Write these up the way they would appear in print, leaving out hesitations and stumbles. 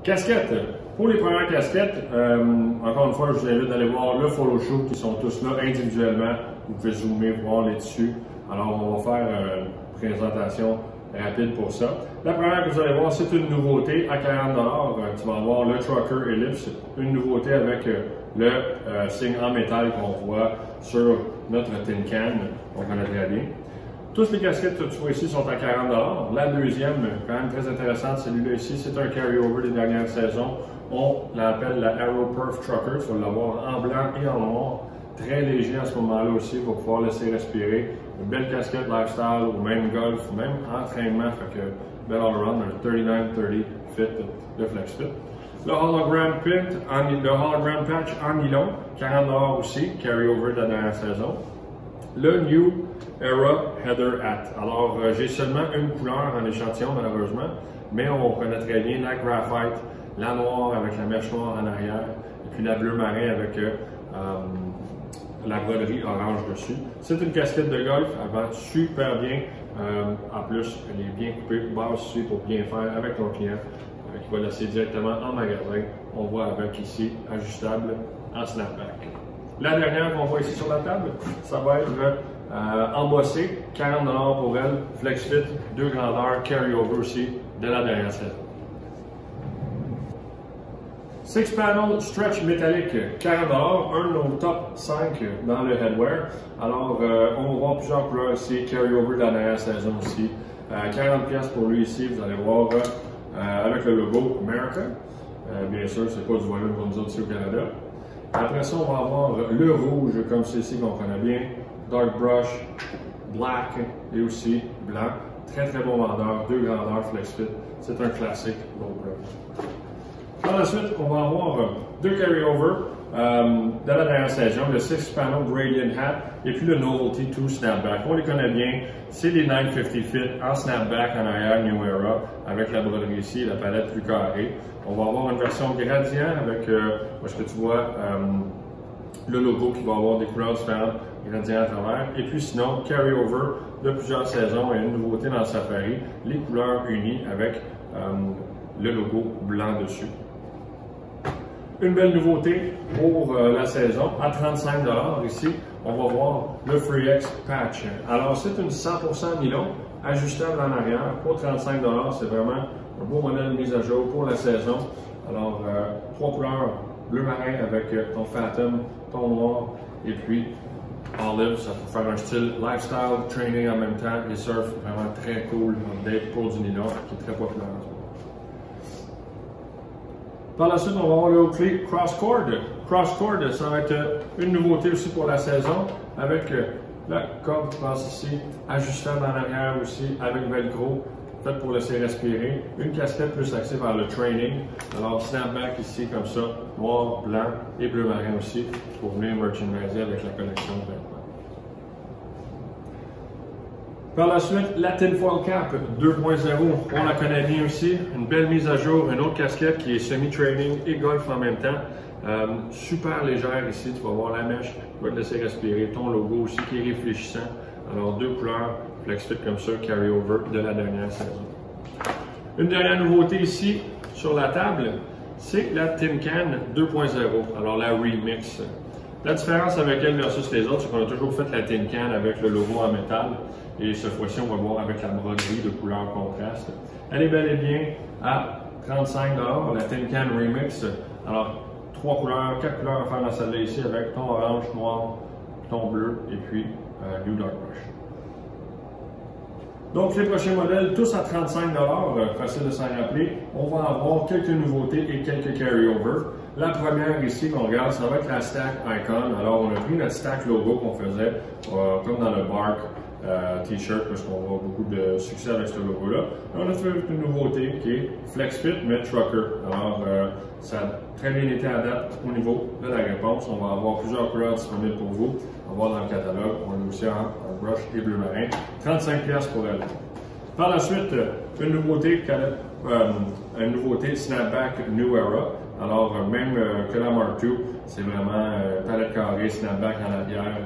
Casquettes. Pour les premières casquettes, encore une fois, je vous invite d'aller voir le photo shoot qui sont tous là individuellement. Vous pouvez zoomer, voir les tissus. Alors, on va faire une présentation rapide pour ça. La première que vous allez voir, c'est une nouveauté à 40 $. Tu vas avoir le Trucker Ellipse, une nouveauté avec le signe en métal qu'on voit sur notre tin can. On connaît très bien. Toutes les casquettes que tu vois ici sont à 40 $. La deuxième, quand même très intéressante, celui-là ici, c'est un carry-over des dernières saisons. On l'appelle la Aero Perf Trucker. Tu vas l'avoir en blanc et en noir. Très léger à ce moment-là aussi, pour pouvoir laisser respirer. Une belle casquette lifestyle, ou même golf, ou même entraînement. Fait que bel all-around, un 39-30 fit de FlexFit. Le hologram patch en nylon, 40 $ aussi, carry-over de la dernière saison. Le New Era Heather Hat. Alors, j'ai seulement une couleur en échantillon, malheureusement, mais on connaît très bien la graphite, la noire avec la mèche noire en arrière, et puis la bleu marin avec la broderie orange dessus. C'est une casquette de golf, elle va super bien. En plus, elle est bien coupée, basse ici pour bien faire avec ton client, qui va laisser directement en magasin. On voit avec ici, ajustable en snapback. La dernière qu'on voit ici sur la table, ça va être embossée, 40 $ pour elle, FlexFit, 2 grandeurs, carry-over aussi de la dernière saison. 6 panel stretch métallique, 40 $, un de nos top 5 dans le headwear. Alors, on va voir plusieurs couleurs ici, carry-over de la dernière saison aussi. 40$ pour lui ici, vous allez voir avec le logo America. Bien sûr, c'est pas du volume comme nous autres ici au Canada. Après ça, on va avoir le rouge, comme ceci qu'on connaît bien, dark brush, black et aussi blanc. Très très bon vendeur, 2 grandeurs FlexFit. C'est un classique low brush. Par la suite, on va avoir 2 carry-over de la dernière saison, le 6 Panel Gradient Hat et puis le Novelty 2 Snapback. On les connaît bien, c'est les 950 Fit en snapback en arrière New Era avec la broderie ici et la palette plus carrée. On va avoir une version gradient avec, où est-ce que tu vois le logo qui va avoir des couleurs différentes, gradient à travers. Et puis sinon, carry-over de plusieurs saisons et une nouveauté dans le Safari, les couleurs unies avec le logo blanc dessus. Une belle nouveauté pour la saison, à 35 $ ici, on va voir le FreeX Patch. Alors c'est une 100% nylon, ajustable en arrière, pour 35 $, c'est vraiment un beau modèle mise à jour pour la saison. Alors 3 couleurs, bleu marin avec ton Phantom, ton noir, et puis olive, ça peut faire un style lifestyle, training en même temps, et surf, vraiment très cool, pour du nylon, qui est très populaire. Par la suite, on va avoir le Oakley Crosscord. Crosscord, ça va être une nouveauté aussi pour la saison, avec la corde qui passe ici, ajustable en arrière aussi, avec velcro, fait pour laisser respirer. Une casquette plus axée vers le training. Alors, snapback ici, comme ça, noir, blanc et bleu marin aussi, pour venir merchandiser avec la collection de vêtements. Par la suite, la Tinfoil Cap 2.0, on la connaît bien aussi. Une belle mise à jour, une autre casquette qui est semi-training et golf en même temps. Super légère ici, tu vas voir la mèche qui va te laisser respirer. Ton logo aussi qui est réfléchissant. Alors 2 couleurs, FlexFit comme ça, carry-over de la dernière saison. Une dernière nouveauté ici sur la table, c'est la Tin Can 2.0, alors la Remix. La différence avec elle versus les autres, c'est qu'on a toujours fait la Tin Can avec le logo en métal. Et cette fois-ci, on va voir avec la broderie de couleur contraste. Elle est bel et bien à 35 $, la Tin Can Remix. Alors, 3 couleurs, 4 couleurs à faire dans celle-là ici avec ton orange, noir, ton bleu et puis New Dark Brush. Donc, les prochains modèles, tous à 35 $, facile de s'en rappeler. On va avoir quelques nouveautés et quelques carry-over. La première ici qu'on regarde, ça va être la Stack Icon. Alors, on a pris notre Stack logo qu'on faisait, comme dans le Bark T-shirt, parce qu'on a beaucoup de succès avec ce logo-là. On a fait une nouveauté qui est FlexFit, mais Trucker. Alors, ça a très bien été adapté au niveau de la réponse. On va avoir plusieurs couleurs disponibles pour vous. On va voir dans le catalogue. On a aussi un brush et bleu marin. 35$ pour elle. Par la suite, une nouveauté Snapback New Era. Alors, même que la Mark II, c'est vraiment palette carrée, snapback en arrière,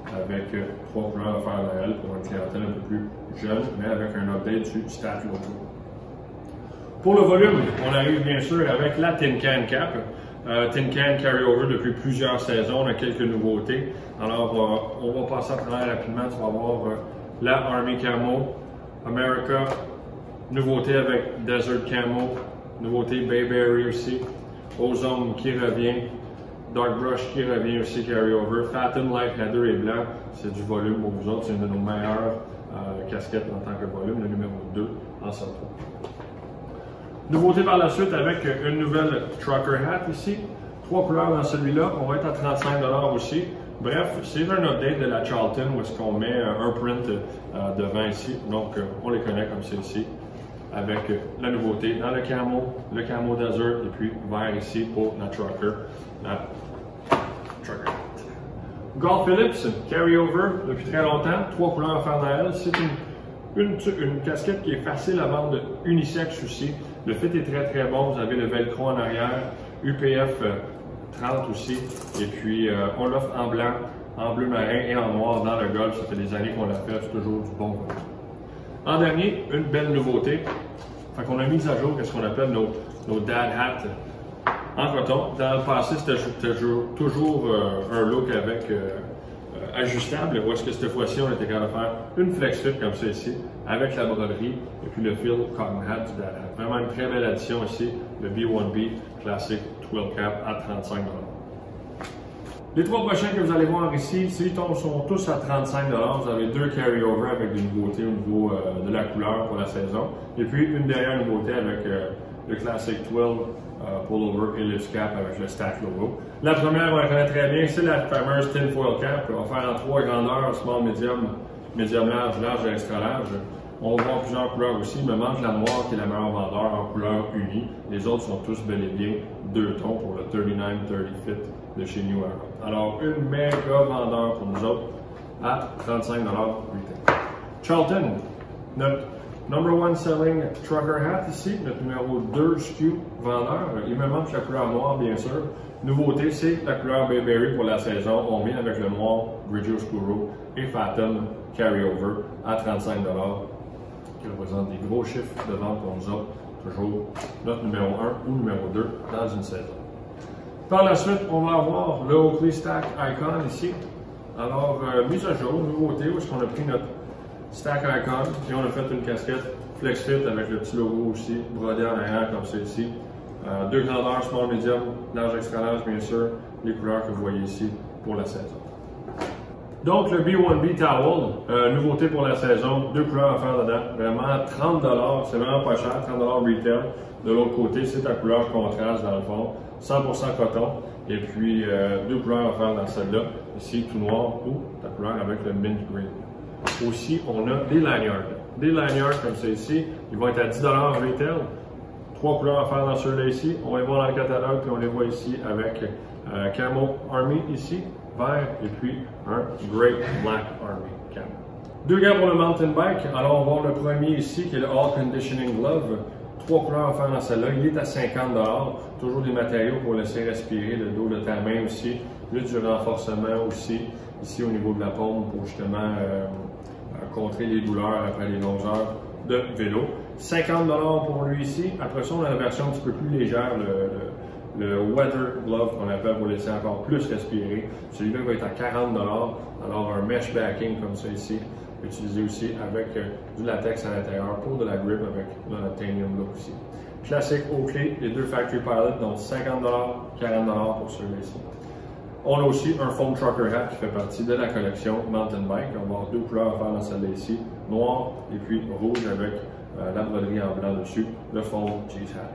avec 3 couleurs à faire dans elle pour une clientèle un peu plus jeune, mais avec un update du Stat Logo. Pour le volume, on arrive bien sûr avec la Tin Can Cap. Tin Can carry-over depuis plusieurs saisons, on a quelques nouveautés. Alors, on va passer à travers rapidement. Tu vas voir la Army Camo, America, nouveauté avec Desert Camo, nouveauté Bayberry aussi, Ozone qui revient, Dark Brush qui revient aussi carry-over, Fathom Light Heather et blanc, c'est du volume pour vous autres, c'est une de nos meilleures casquettes en tant que volume, le numéro 2 en sortant. Nouveauté par la suite avec une nouvelle Trucker Hat ici. 3 couleurs dans celui-là. On va être à 35 $ aussi. Bref, c'est un update de la Charlton où est-ce qu'on met un print devant ici. Donc, on les connaît comme c'est ici. Avec la nouveauté dans le camo desert et puis vert ici pour la Trucker. La Trucker Hat. Golf Phillips, carry-over depuis très longtemps. 3 couleurs à faire dans elle. C'est une casquette qui est facile à vendre unisexe aussi. Le fit est très très bon. Vous avez le velcro en arrière, UPF 30 aussi. Et puis on l'offre en blanc, en bleu marin et en noir dans le golf. Ça fait des années qu'on l'a fait, c'est toujours du bon volume. En dernier, une belle nouveauté. Fait qu'on a mis à jour ce qu'on appelle nos dad hats en coton. Dans le passé, c'était toujours un look avec ajustable, où est-ce que cette fois-ci, on était capable de faire une flex fit comme ça ici, avec la broderie et puis le fil cotton hat du dad hat. Vraiment une très belle addition ici, le B1B Classic 12 Cap à 35 $. Les 3 prochains que vous allez voir ici, ils sont tous à 35 $. Vous avez 2 carry-over avec des nouveautés au niveau de la couleur pour la saison. Et puis une dernière nouveauté avec le Classic 12 Pullover Ellipse Cap avec le Stack logo. La première, on la connaît très bien, c'est la fameuse Tin Foil Cap. On va faire en 3 grandeurs, small, medium large, large et extra large. On va voir plusieurs couleurs aussi. Il me manque la noire qui est la meilleure vendeur en couleur unie. Les autres sont tous bel et bien 2 tons pour le 39-30 Fit de chez New Era. Alors, une méga vendeur pour nous autres à 35 $. Charlton, notre number 1 selling trucker hat ici, notre numéro 2 SKU vendeur. Il me manque la couleur noire, bien sûr. Nouveauté, c'est la couleur Bayberry pour la saison. On vient avec le noir Grigio Scuro et Fathom Carryover à 35 $, qui représente des gros chiffres de vente pour nous autres. Toujours notre numéro 1 ou numéro 2 dans une saison. Par la suite, on va avoir le Oakley Stack Icon ici. Alors, mise à jour, nouveauté, où est-ce qu'on a pris notre Stack Icon et on a fait une casquette Flex Fit avec le petit logo aussi, brodé en arrière comme c'est ici. 2 grandeurs, small, medium, large, extra large, bien sûr, les couleurs que vous voyez ici pour la saison. Donc, le B1B Towel, nouveauté pour la saison, 2 couleurs à faire dedans, vraiment 30 $, c'est vraiment pas cher, 30 $ retail. De l'autre côté, c'est la couleur contraste dans le fond, 100% coton, et puis 2 couleurs à faire dans celle-là, ici tout noir ou la couleur avec le mint green. Aussi, on a des lanyards. Des lanyards comme ça ici, ils vont être à 10 $ retail. 3 couleurs à faire dans ceux-là ici. On va les voir dans le catalogue, puis on les voit ici avec Camo Army ici, vert, et puis un Great Black Army Camo. 2 gants pour le mountain bike. Alors, on va voir le premier ici, qui est le All Conditioning Glove. 3 couleurs à faire dans celle-là. Il est à 50 $. Toujours des matériaux pour laisser respirer le dos de ta main aussi. Plus du renforcement aussi, ici au niveau de la paume, pour justement contrer les douleurs après les longues heures de vélo. 50 $ pour lui ici. Après ça, on a la version un petit peu plus légère, le Weather Glove qu'on appelle pour laisser encore plus respirer. Celui-là va être à 40 $. Alors un mesh backing comme ça ici, utilisé aussi avec du latex à l'intérieur pour de la grip avec l'Unobtainium look aussi. Classique Oakley, les 2 Factory Pilot, donc 50 $, 40 $ pour celui-là ici. On a aussi un Foam Trucker Hat qui fait partie de la collection Mountain Bike. On va avoir 2 couleurs à faire dans celle-là ici, noir et puis rouge avec la broderie en blanc dessus, le Foam Cheese Hat.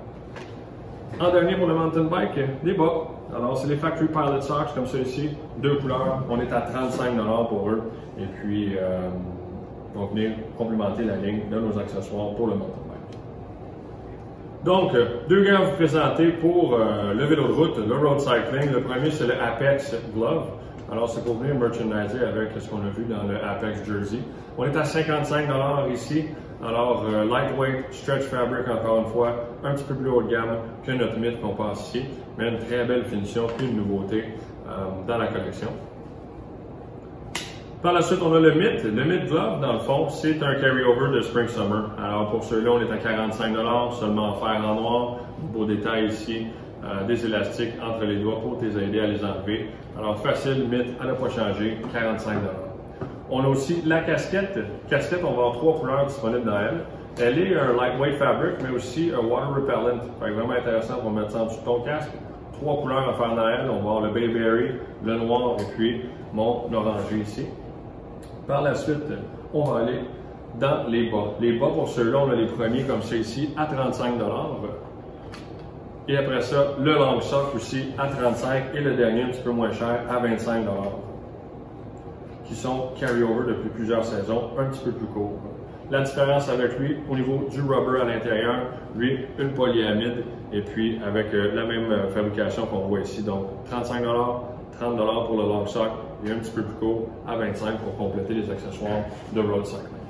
En dernier pour le Mountain Bike, des bas. Alors c'est les Factory Pilot Socks comme ça ici, 2 couleurs. On est à 35 $ pour eux. Et puis on va venir complémenter la ligne de nos accessoires pour le Mountain Bike. Donc, 2 gants à vous présenter pour le vélo de route, le road cycling. Le premier, c'est le Apex Glove. Alors, c'est pour venir merchandiser avec ce qu'on a vu dans le Apex Jersey. On est à 55 $ ici. Alors, lightweight, stretch fabric, encore une fois, un petit peu plus haut de gamme que notre mythe qu'on passe ici, mais une très belle finition, puis une nouveauté dans la collection. Par la suite, on a le Myth. Le Myth Glove, dans le fond, c'est un carry-over de Spring Summer. Alors pour ceux-là, on est à 45 $, seulement en fer en noir. Beau détail ici, des élastiques entre les doigts pour t'aider à les enlever. Alors facile, Myth, à ne pas changer, 45 $. On a aussi la casquette. Casquette, on va avoir 3 couleurs disponibles dans elle. Elle est un lightweight fabric, mais aussi un water repellent. Fait vraiment intéressant pour mettre ça en dessous de ton casque. 3 couleurs à faire dans elle. On va avoir le Bayberry, le noir et puis mon orangé ici. Par la suite, on va aller dans les bas. Les bas, pour ceux-là, on a les premiers comme ça ici à 35 $. Et après ça, le long sock aussi à 35 $. Et le dernier, un petit peu moins cher, à 25 $. Qui sont carry-over depuis plusieurs saisons, un petit peu plus court. La différence avec lui, au niveau du rubber à l'intérieur, lui, une polyamide, et puis avec la même fabrication qu'on voit ici. Donc, 35 $, 30 $ pour le long sock, et un petit peu plus court, à 25 $ pour compléter les accessoires de road cycling.